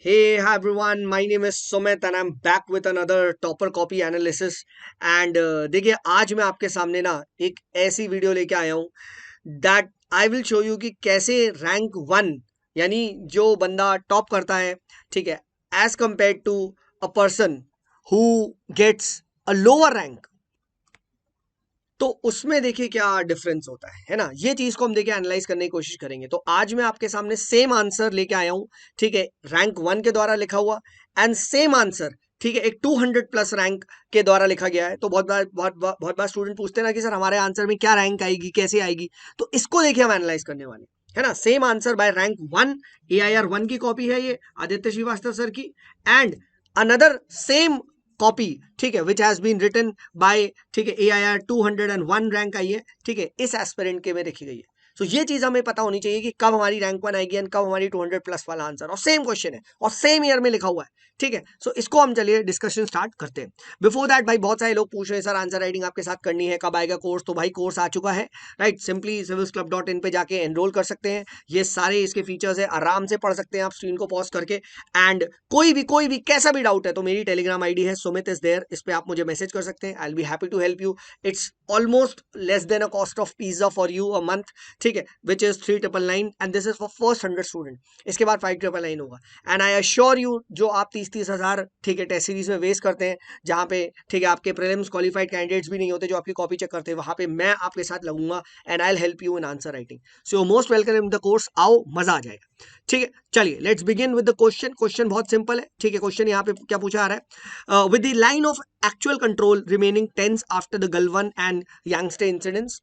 Hey, hi everyone. My name is Sumit and I'm back with another topper copy analysis. And देखिए आज मैं आपके सामने ना एक ऐसी वीडियो लेके आया हूँ that I will show you कि कैसे रैंक वन यानी जो बंदा टॉप करता है, ठीक है, as compare to a person who gets a lower rank, तो उसमें देखिए क्या डिफरेंस होता है ना। ये चीज को हम देखिए एनालाइज करने की कोशिश करेंगे। तो आज मैं आपके सामने सेम आंसर लेके आया हूं, ठीक है, रैंक वन के द्वारा लिखा हुआ एंड सेम आंसर, ठीक है, एक 200 प्लस रैंक के द्वारा लिखा गया है। तो बहुत बार स्टूडेंट पूछते हैं ना कि सर हमारे आंसर में क्या रैंक आएगी, कैसे आएगी। तो इसको देखिए हम एनालाइज करने वाले हैं, है ना। Same answer by rank one, AIR one की कॉपी है ये आदित्य श्रीवास्तव सर की, एंड अनदर सेम कॉपी, ठीक है, which has been written by, ठीक है, AIR 201 रैंक आई है, ठीक है, इस एस्पिरेंट के में लिखी गई है। तो ये चीज हमें पता होनी चाहिए कि कब हमारी रैंक वन आएगी एंड कब हमारी 200 प्लस वाला आंसर, और सेम क्वेश्चन है और सेम ईयर में लिखा हुआ है, ठीक है। सो इसको हम चलिए डिस्कशन स्टार्ट करते हैं। बिफोर दैट भाई बहुत सारे लोग पूछ रहे हैं सर आंसर राइटिंग आपके साथ करनी है, कब आएगा कोर्स। तो भाई कोर्स आ चुका है, राइट। सिंपली civilsclub.in पे जाके एनरोल कर सकते हैं। ये सारे इसके फीचर्स है, आराम से पढ़ सकते हैं आप स्क्रीन को पॉज करके। एंड कोई भी कैसा भी डाउट है तो मेरी टेलीग्राम आईडी है सुमित इज देयर, इस पे आप मुझे मैसेज कर सकते हैं। I will be happy to help you. It's almost less than a cost of pizza for you a month, ठीक है, which is 3999 and this is for first 100 student. इसके बाद 5999 होगा। एंड आई अश्योर यू जो आप 30,000, ठीक है, test series में वेस्ट करते हैं, जहां पे, ठीक है, आपके प्रीलिम्स क्वालिफाइड कैंडिडेट्स भी नहीं होते जो आपकी कॉपी चेक करते हैं, वहां पे मैं आपके साथ लगूंगा and I will help you in answer writing. So most welcome in the course, आओ मजा आ जाएगा, ठीक है। चलिए let's begin with the question. Question बहुत सिंपल है, ठीक है। क्वेश्चन यहाँ पे क्या पूछा आ रहा है, with the line of actual control remaining tense after the Galwan and Yangtze incidents,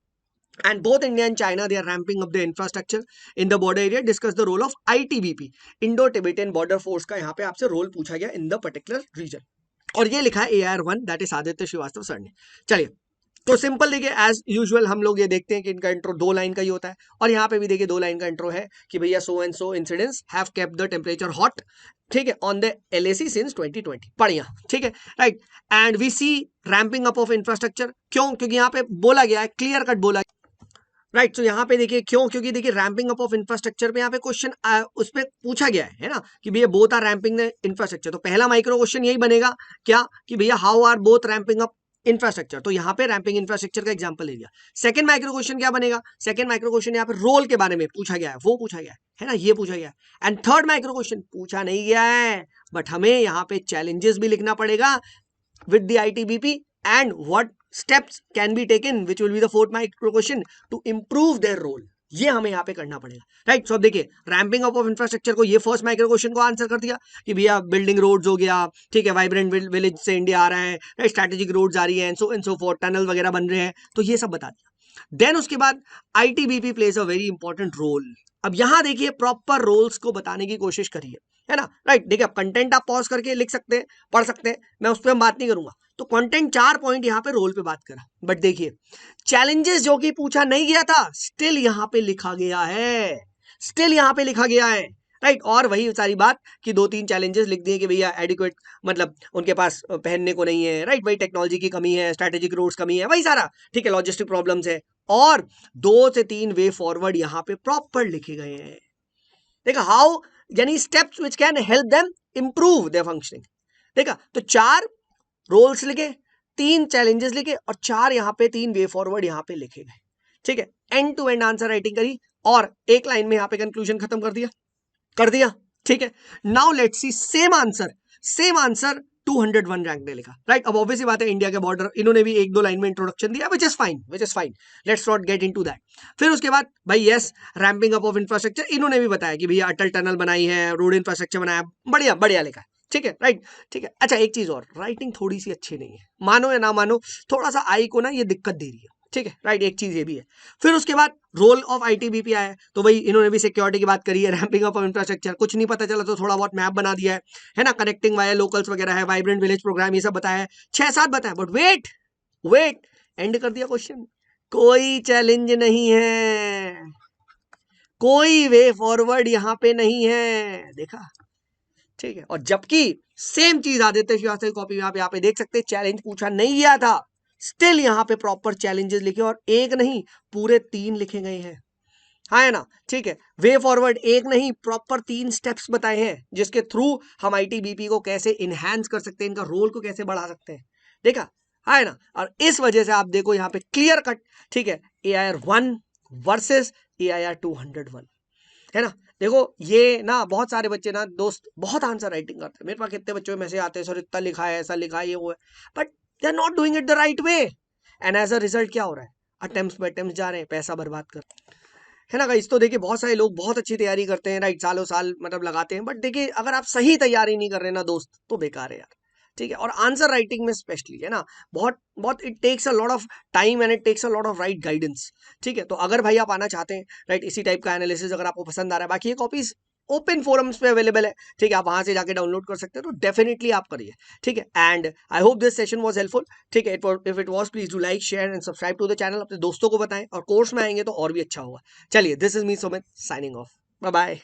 and both India and China they are ramping up the infrastructure in the border area. Discuss the role of ITBP, Indo-Tibetan Border Force का यहाँ पे आपसे role पूछा गया in the particular region, और ये लिखा है AIR one, that is Aditya Srivastava sir ने। चलिए तो सिंपल देखिए, एज यूजुअल हम लोग ये देखते हैं कि इनका इंट्रो दो लाइन का ही होता है, और यहाँ पे भी देखिए दो लाइन का इंट्रो है कि भैया so and so incidents have kept the temperature hot, ठीक है, ऑन द LAC सिंस 2020। बढ़िया, ठीक है, right. And we see ramping up of infrastructure, क्यों? क्योंकि यहाँ पे बोला गया है, क्लियर कट बोला, राइट। तो यहाँ पे देखिए क्यों, क्योंकि देखिए रैंपिंग अप ऑफ इंफ्रास्ट्रक्चर पे यहाँ पे क्वेश्चन उस पर पूछा गया है ना, कि भैया बोथ आर रैंपिंग इंफ्रास्ट्रक्चर। तो पहला माइक्रो क्वेश्चन यही बनेगा क्या, कि भैया how are both ramping up infrastructure. तो यहाँ पे रैंपिंग इंफ्रास्ट्रक्चर का एग्जांपल ले लिया। सेकंड माइक्रो क्वेश्चन क्या बनेगा? सेकंड माइक्रो क्वेश्चन यहाँ पे रोल के बारे में पूछा गया है, वो पूछा गया है ना, ये पूछा गया है। एंड थर्ड माइक्रो क्वेश्चन पूछा नहीं गया है, बट हमें यहाँ पे चैलेंजेस भी लिखना पड़ेगा with the ITBP and what steps can be taken, which will be the fourth micro question, to improve their role. ये हमें यहाँ पे करना पड़ेगा, राइट। सो अब देखिए रैंपिंग अप ऑफ इंफ्रास्ट्रक्चर को ये फर्स्ट माइक्रो क्वेश्चन को आंसर कर दिया कि भैया बिल्डिंग रोड्स हो गया, ठीक है, वाइब्रेंट विलेज से इंडिया आ रहा है, स्ट्रैटेजिक रोड्स आ रही है, एंड सो फोर्थ, टनल वगैरह बन रहे हैं, तो ये सब बता दिया। देन उसके बाद ITBP plays a very important role. अब यहां देखिए प्रॉपर रोल्स को बताने की कोशिश करिए, है ना, राइट। देखिए अब कंटेंट आप पॉज करके लिख सकते हैं, पढ़ सकते हैं, मैं उस पर हम बात नहीं करूंगा। तो कंटेंट 4 पॉइंट यहाँ पे रोल पे बात करा, बट देखिए चैलेंजेस जो कि पूछा नहीं गया था स्टिल यहाँ पे लिखा गया है, स्टिल यहाँ पे लिखा गया है, राइट। और वही सारी बात कि दो तीन चैलेंजेस लिख दिए कि भैया एडिक्वेट, मतलब उनके पास पहनने को नहीं है, राइट, वही टेक्नोलॉजी की कमी है, स्ट्रैटेजिक रोड्स कमी है, वही सारा, ठीक है, लॉजिस्टिक प्रॉब्लम्स है, और 2 से 3 वे फॉरवर्ड यहाँ पे प्रॉपर लिखे गए हैं। देखा हाउ, यानी steps which can help them improve there functioning. देखा तो 4 रोल्स लिखे, 3 चैलेंजेस लिखे, और 4 यहाँ पे 3 वे फॉरवर्ड यहाँ पे लिखे गए, ठीक है। End to end answer writing करी और एक लाइन में यहाँ पे कंक्लूजन खत्म कर दिया, ठीक है। Now let's see same answer, same answer 201 rank ने लिखा, राइट। अब ऑब्वियसली बात है इंडिया के बॉर्डर, इन्होंने भी एक दो लाइन में इंट्रोडक्शन दिया, which is fine, which is fine, let's not get into that. फिर उसके बाद भाई yes ramping up of infrastructure, इन्होंने भी बताया कि भैया अटल टनल बनाई है, रोड इंफ्रास्ट्रक्चर बनाया, बढ़िया बढ़िया लिखा है, ठीक है, राइट, ठीक है। अच्छा एक चीज और, राइटिंग थोड़ी सी अच्छी नहीं है, मानो या ना मानो, थोड़ा सा आई को ना ये दिक्कत दे रही है, ठीक है, राइट, एक चीज ये भी है। फिर उसके बाद रोल ऑफ ITBP आया, तो भाई इन्होंने भी सिक्योरिटी की बात करी है, रैंपिंग अप ऑफ इंफ्रास्ट्रक्चर, कुछ नहीं पता चला तो थोड़ा बहुत मैप बना दिया है ना, कनेक्टिंग वाया लोकल्स वगैरह है, वाइब्रेंट विलेज प्रोग्राम, ये सब बताया है, 6-7 बताया, बट वेट वेट, एंड कर दिया क्वेश्चन, कोई चैलेंज नहीं है, कोई वे फॉरवर्ड यहां पे नहीं है, देखा, ठीक है। और जबकि सेम चीज आदित्य श्रीवास्तव कॉपी में आप यहाँ पे देख सकते हैं, चैलेंज पूछा नहीं गया था, स्टिल यहाँ पे प्रॉपर चैलेंजेस लिखे, और एक नहीं पूरे 3 लिखे गए हैं। हाँ है ना, ठीक है। वे फॉरवर्ड एक नहीं, प्रॉपर 3 स्टेप्स बताए हैं जिसके थ्रू हम आईटीबीपी को कैसे इनहैंस कर सकते हैं, इनका रोल को कैसे बढ़ा सकते हैं। देखा, हाँ है ना। और इस वजह से आप देखो यहाँ पे क्लियर कट, ठीक है, AIR 1 वर्सेस AIR 201, है ना। देखो ये ना बहुत सारे बच्चे ना दोस्त बहुत आंसर राइटिंग करते हैं, मेरे पास कितने बच्चों में मैसेज आते हैं, सर इतना लिखा है, ऐसा लिखा है, ये वो है, but they are not doing it the right way, and as a result क्या हो रहा है, अटेम्प्ट्स पे अटेम्प्ट्स जा रहे हैं, पैसा बर्बाद कर, है ना गाइस। तो देखिए बहुत सारे लोग बहुत अच्छी तैयारी करते हैं, राइट, सालों साल मतलब लगाते हैं, बट देखिए अगर आप सही तैयारी नहीं कर रहे ना दोस्त, तो बेकार है यार, ठीक है। और आंसर राइटिंग में स्पेशली, है ना, बहुत बहुत it takes a lot of time and it takes a lot of right guidance, ठीक है। तो अगर भाई आप आना चाहते हैं, राइट, इसी टाइप का एनालिसिस अगर आपको पसंद आ रहा है, बाकी ये कॉपीज ओपन फोरम्स पे अवेलेबल है, ठीक है, आप वहां से जाके डाउनलोड कर सकते हैं, तो डेफिनेटली आप करिए, ठीक है। And I hope this session was helpful, ठीक है। If it was, please do like, share and subscribe to the channel, अपने दोस्तों को बताएं, और कोर्स में आएंगे तो और भी अच्छा होगा। चलिए, this is me Sumit signing off, bye bye.